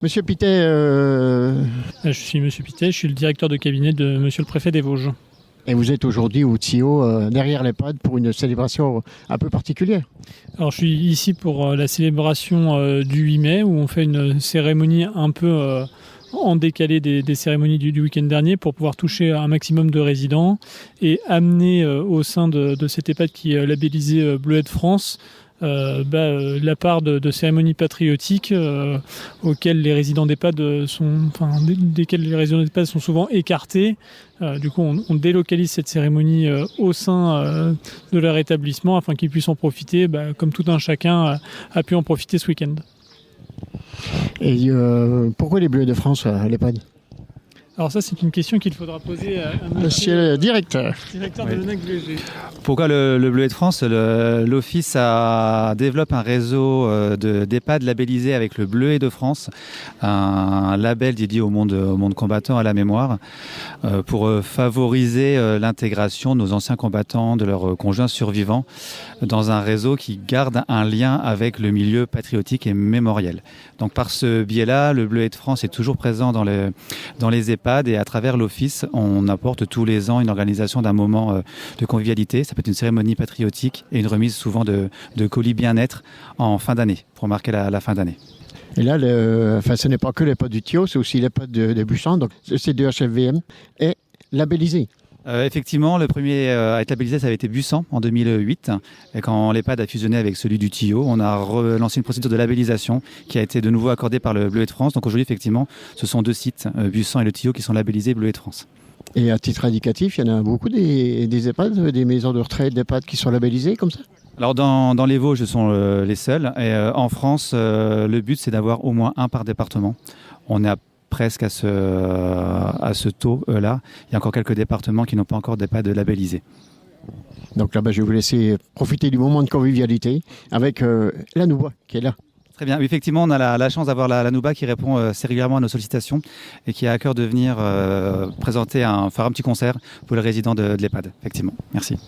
Monsieur Pittet, Je suis Monsieur Pittet, je suis le directeur de cabinet de Monsieur le Préfet des Vosges. et vous êtes aujourd'hui au TIO, derrière l'EHPAD, pour une célébration un peu particulière. Alors je suis ici pour la célébration du 8 mai où on fait une cérémonie un peu en décalé des cérémonies du week-end dernier pour pouvoir toucher un maximum de résidents et amener au sein de cette EHPAD qui est labellisée Bleuet de France la part de cérémonies patriotiques auxquelles les résidents d'EHPAD desquels les résidents d'EHPAD sont souvent écartés. Du coup, on délocalise cette cérémonie au sein de leur établissement afin qu'ils puissent en profiter, comme tout un chacun a pu en profiter ce week-end. Et pourquoi les Bleus de France à l'EHPAD? Alors ça, c'est une question qu'il faudra poser à Monsieur le directeur. directeur de l'ONAC-VG. Pourquoi le Bleuet de France? L'Office développe un réseau d'EHPAD labellisé avec le Bleuet de France, un label dédié au monde combattant, à la mémoire, pour favoriser l'intégration de nos anciens combattants, de leurs conjoints survivants, dans un réseau qui garde un lien avec le milieu patriotique et mémoriel. Donc par ce biais-là, le Bleuet de France est toujours présent dans les EHPAD, et à travers l'Office, on apporte tous les ans une organisation d'un moment de convivialité. Ça peut être une cérémonie patriotique et une remise souvent de colis bien-être en fin d'année, pour marquer la fin d'année. Et là, ce n'est pas que l'EHPAD du TIO, c'est aussi l'EHPAD de Busan, donc c'est de HFVM, est labellisé. Effectivement, le premier à être labellisé, ça avait été Busan en 2008. Et quand l'EHPAD a fusionné avec celui du TIO, on a relancé une procédure de labellisation qui a été de nouveau accordée par le Bleuet de France. Donc aujourd'hui, effectivement, ce sont deux sites, Busan et le TIO, qui sont labellisés Bleuet de France. Et à titre indicatif, il y en a beaucoup des EHPAD, des maisons de retraite d'EHPAD qui sont labellisées comme ça? Alors dans les Vosges, ce sont les seuls. Et en France, le but, c'est d'avoir au moins un par département. On est presque à ce taux-là. Il y a encore quelques départements qui n'ont pas encore d'EHPAD labellisés. Donc là, je vais vous laisser profiter du moment de convivialité avec la Nouba qui est là. Très bien. Effectivement, on a la chance d'avoir la Nouba qui répond assez régulièrement à nos sollicitations et qui a à cœur de venir faire un petit concert pour les résidents de l'EHPAD. Effectivement. Merci.